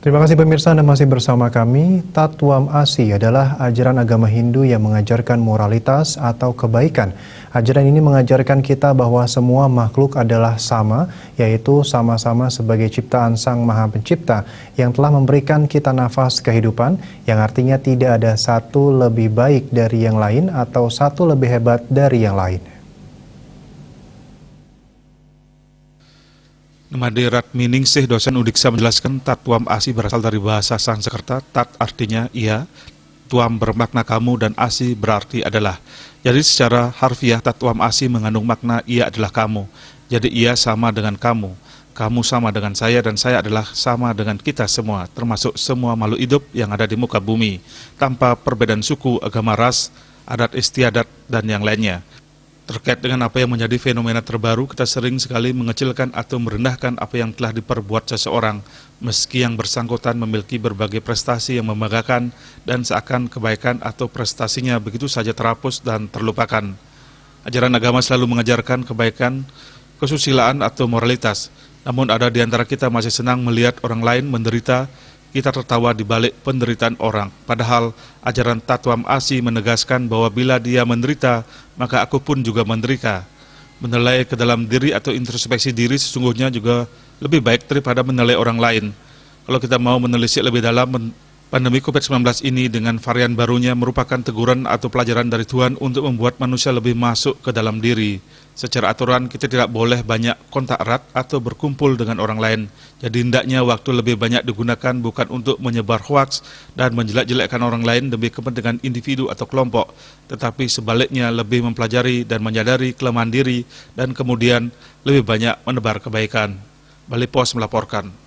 Terima kasih pemirsa, Anda masih bersama kami. Tatwam Asi adalah ajaran agama Hindu yang mengajarkan moralitas atau kebaikan. Ajaran ini mengajarkan kita bahwa semua makhluk adalah sama, yaitu sama-sama sebagai ciptaan Sang Maha Pencipta yang telah memberikan kita nafas kehidupan, yang artinya tidak ada satu lebih baik dari yang lain atau satu lebih hebat dari yang lain. Namade Ratminingsih, dosen Udiksa, menjelaskan Tatwam Asi berasal dari bahasa Sanskerta. Tat artinya ia, Tuam bermakna kamu, dan Asi berarti adalah. Jadi secara harfiah Tatwam Asi mengandung makna ia adalah kamu. Jadi ia sama dengan kamu sama dengan saya, dan saya adalah sama dengan kita semua, termasuk semua makhluk hidup yang ada di muka bumi, tanpa perbedaan suku, agama, ras, adat istiadat, dan yang lainnya. Terkait dengan apa yang menjadi fenomena terbaru, kita sering sekali mengecilkan atau merendahkan apa yang telah diperbuat seseorang, meski yang bersangkutan memiliki berbagai prestasi yang membanggakan dan seakan kebaikan atau prestasinya begitu saja terhapus dan terlupakan. Ajaran agama selalu mengajarkan kebaikan, kesusilaan atau moralitas. Namun ada di antara kita masih senang melihat orang lain menderita, kita tertawa di balik penderitaan orang. Padahal ajaran Tatwam Asi menegaskan bahwa bila dia menderita, maka aku pun juga menderita. Menilai ke dalam diri atau introspeksi diri sesungguhnya juga lebih baik daripada menilai orang lain. Kalau kita mau menelisik lebih dalam, pandemi COVID-19 ini dengan varian barunya merupakan teguran atau pelajaran dari Tuhan untuk membuat manusia lebih masuk ke dalam diri. Secara aturan kita tidak boleh banyak kontak erat atau berkumpul dengan orang lain. Jadi hendaknya waktu lebih banyak digunakan bukan untuk menyebar hoaks dan menjelek-jelekkan orang lain demi kepentingan individu atau kelompok, tetapi sebaliknya lebih mempelajari dan menyadari kelemahan diri dan kemudian lebih banyak menebar kebaikan. Bali Pos melaporkan.